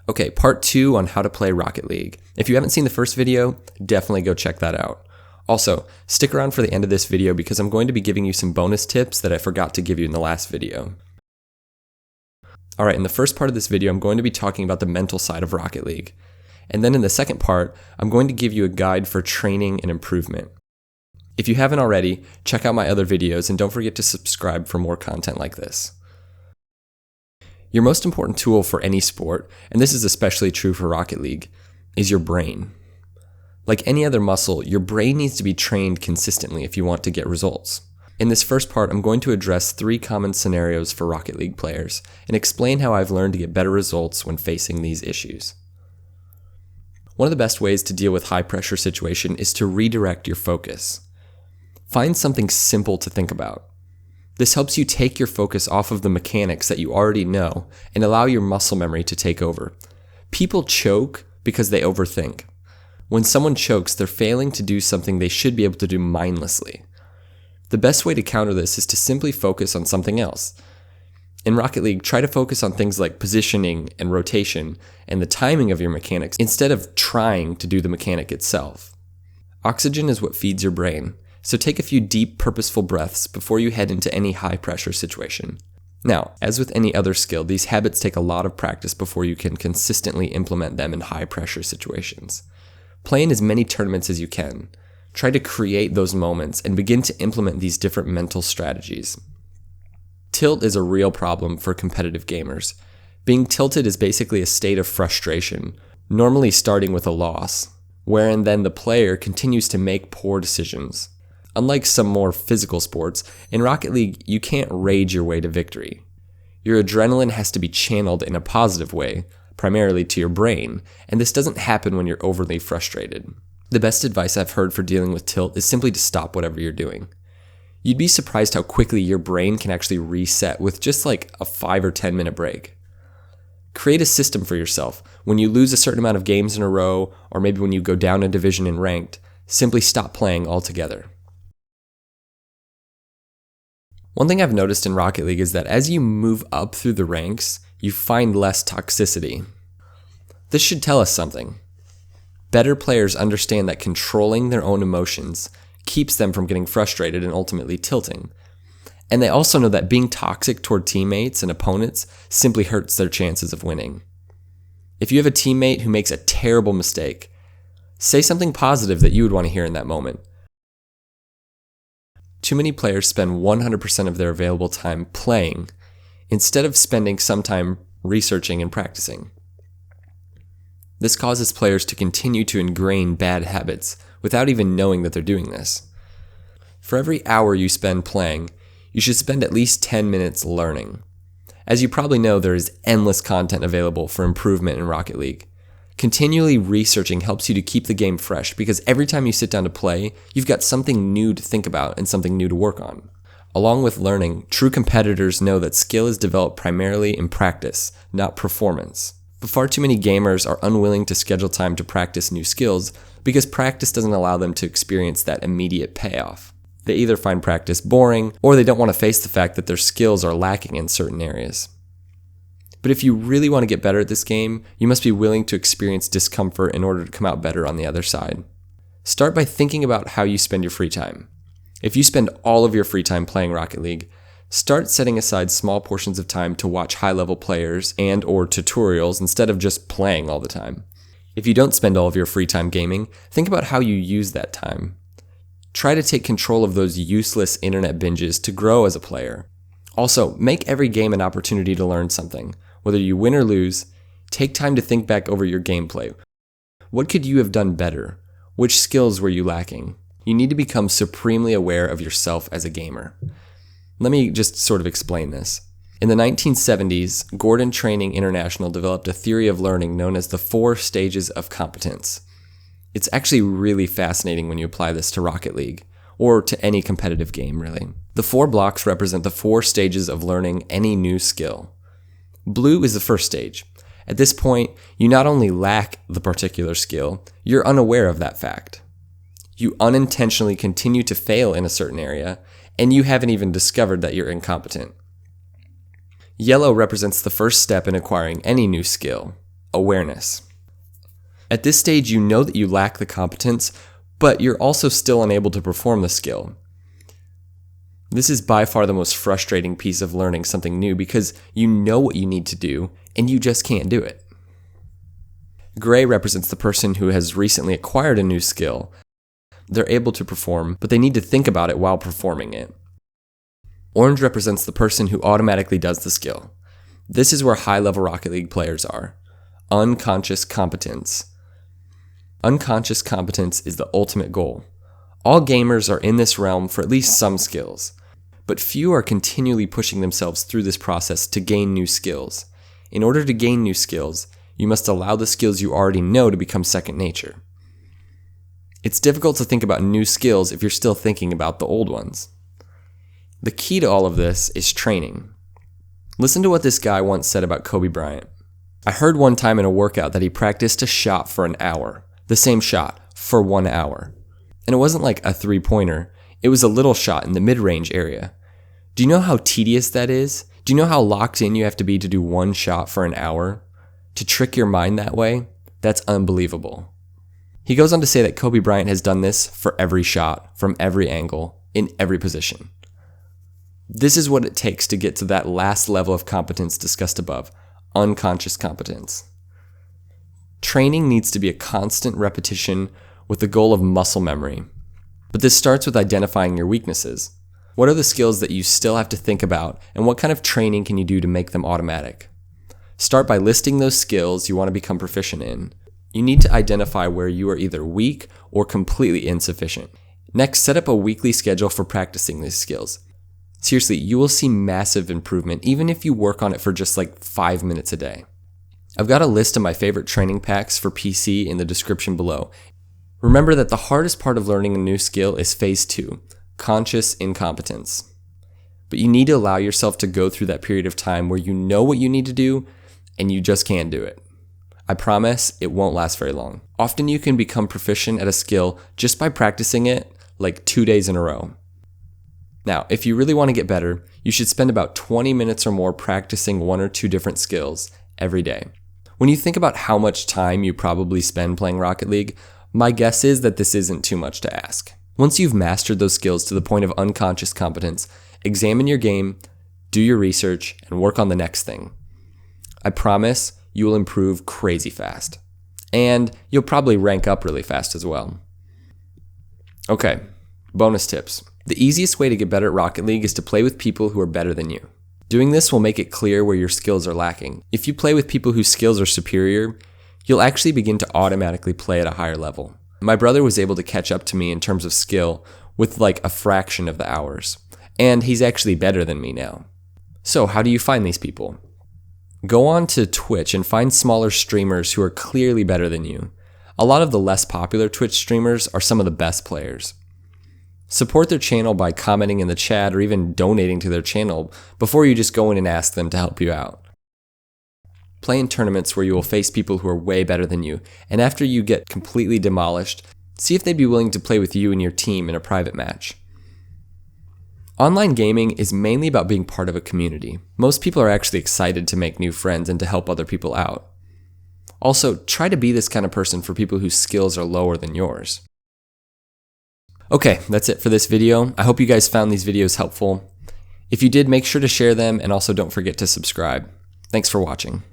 Okay, part 2 on how to play Rocket League. If you haven't seen the first video, definitely go check that out. Also, stick around for the end of this video because I'm going to be giving you some bonus tips that I forgot to give you in the last video. Alright, in the first part of this video, I'm going to be talking about the mental side of Rocket League. And then in the second part, I'm going to give you a guide for training and improvement. If you haven't already, check out my other videos and don't forget to subscribe for more content like this. Your most important tool for any sport, and this is especially true for Rocket League, is your brain. Like any other muscle, your brain needs to be trained consistently if you want to get results. In this first part, I'm going to address 3 common scenarios for Rocket League players and explain how I've learned to get better results when facing these issues. One of the best ways to deal with high-pressure situation is to redirect your focus. Find something simple to think about. This helps you take your focus off of the mechanics that you already know and allow your muscle memory to take over. People choke because they overthink. When someone chokes, they're failing to do something they should be able to do mindlessly. The best way to counter this is to simply focus on something else. In Rocket League, try to focus on things like positioning and rotation and the timing of your mechanics instead of trying to do the mechanic itself. Oxygen is what feeds your brain. So take a few deep, purposeful breaths before you head into any high-pressure situation. Now, as with any other skill, these habits take a lot of practice before you can consistently implement them in high-pressure situations. Play in as many tournaments as you can. Try to create those moments and begin to implement these different mental strategies. Tilt is a real problem for competitive gamers. Being tilted is basically a state of frustration, normally starting with a loss, wherein then the player continues to make poor decisions. Unlike some more physical sports, in Rocket League, you can't rage your way to victory. Your adrenaline has to be channeled in a positive way, primarily to your brain, and this doesn't happen when you're overly frustrated. The best advice I've heard for dealing with tilt is simply to stop whatever you're doing. You'd be surprised how quickly your brain can actually reset with just like a 5 or 10 minute break. Create a system for yourself. When you lose a certain amount of games in a row, or maybe when you go down a division in ranked, simply stop playing altogether. One thing I've noticed in Rocket League is that as you move up through the ranks, you find less toxicity. This should tell us something. Better players understand that controlling their own emotions keeps them from getting frustrated and ultimately tilting. And they also know that being toxic toward teammates and opponents simply hurts their chances of winning. If you have a teammate who makes a terrible mistake, say something positive that you would want to hear in that moment. Too many players spend 100% of their available time playing instead of spending some time researching and practicing. This causes players to continue to ingrain bad habits without even knowing that they're doing this. For every hour you spend playing, you should spend at least 10 minutes learning. As you probably know, there is endless content available for improvement in Rocket League. Continually researching helps you to keep the game fresh because every time you sit down to play, you've got something new to think about and something new to work on. Along with learning, true competitors know that skill is developed primarily in practice, not performance. But far too many gamers are unwilling to schedule time to practice new skills because practice doesn't allow them to experience that immediate payoff. They either find practice boring or they don't want to face the fact that their skills are lacking in certain areas. But if you really want to get better at this game, you must be willing to experience discomfort in order to come out better on the other side. Start by thinking about how you spend your free time. If you spend all of your free time playing Rocket League, start setting aside small portions of time to watch high-level players and or tutorials instead of just playing all the time. If you don't spend all of your free time gaming, think about how you use that time. Try to take control of those useless internet binges to grow as a player. Also, make every game an opportunity to learn something. Whether you win or lose, take time to think back over your gameplay. What could you have done better? Which skills were you lacking? You need to become supremely aware of yourself as a gamer. Let me just sort of explain this. In the 1970s, Gordon Training International developed a theory of learning known as the 4 stages of competence. It's actually really fascinating when you apply this to Rocket League, or to any competitive game really. The 4 blocks represent the 4 stages of learning any new skill. Blue is the first stage. At this point, you not only lack the particular skill, you're unaware of that fact. You unintentionally continue to fail in a certain area, and you haven't even discovered that you're incompetent. Yellow represents the first step in acquiring any new skill. awareness. At this stage, you know that you lack the competence, but you're also still unable to perform the skill. This is by far the most frustrating piece of learning something new because you know what you need to do and you just can't do it. Gray represents the person who has recently acquired a new skill. They're able to perform, but they need to think about it while performing it. Orange represents the person who automatically does the skill. This is where high-level Rocket League players are. Unconscious competence. Unconscious competence is the ultimate goal. All gamers are in this realm for at least some skills, but few are continually pushing themselves through this process to gain new skills. In order to gain new skills, you must allow the skills you already know to become second nature. It's difficult to think about new skills if you're still thinking about the old ones. The key to all of this is training. Listen to what this guy once said about Kobe Bryant. I heard one time in a workout that he practiced a shot for an hour. The same shot for 1 hour. And it wasn't like a three-pointer. It was a little shot in the mid-range area. Do you know how tedious that is? Do you know how locked in you have to be to do one shot for an hour? To trick your mind that way? That's unbelievable. He goes on to say that Kobe Bryant has done this for every shot, from every angle, in every position. This is what it takes to get to that last level of competence discussed above, unconscious competence. Training needs to be a constant repetition with the goal of muscle memory. But this starts with identifying your weaknesses. What are the skills that you still have to think about, and what kind of training can you do to make them automatic? Start by listing those skills you want to become proficient in. You need to identify where you are either weak or completely insufficient. Next, set up a weekly schedule for practicing these skills. Seriously, you will see massive improvement even if you work on it for just like 5 minutes a day. I've got a list of my favorite training packs for PC in the description below. Remember that the hardest part of learning a new skill is phase 2, conscious incompetence. But you need to allow yourself to go through that period of time where you know what you need to do and you just can't do it. I promise it won't last very long. Often you can become proficient at a skill just by practicing it like 2 days in a row. Now, if you really want to get better, you should spend about 20 minutes or more practicing 1 or 2 different skills every day. When you think about how much time you probably spend playing Rocket League, my guess is that this isn't too much to ask. Once you've mastered those skills to the point of unconscious competence, examine your game, do your research, and work on the next thing. I promise you will improve crazy fast. And you'll probably rank up really fast as well. Okay, bonus tips. The easiest way to get better at Rocket League is to play with people who are better than you. Doing this will make it clear where your skills are lacking. If you play with people whose skills are superior, you'll actually begin to automatically play at a higher level. My brother was able to catch up to me in terms of skill with like a fraction of the hours, and he's actually better than me now. So how do you find these people? Go on to Twitch and find smaller streamers who are clearly better than you. A lot of the less popular Twitch streamers are some of the best players. Support their channel by commenting in the chat or even donating to their channel before you just go in and ask them to help you out. Play in tournaments where you will face people who are way better than you, and after you get completely demolished, see if they'd be willing to play with you and your team in a private match. Online gaming is mainly about being part of a community. Most people are actually excited to make new friends and to help other people out. Also, try to be this kind of person for people whose skills are lower than yours. Okay, that's it for this video. I hope you guys found these videos helpful. If you did, make sure to share them and also don't forget to subscribe. Thanks for watching.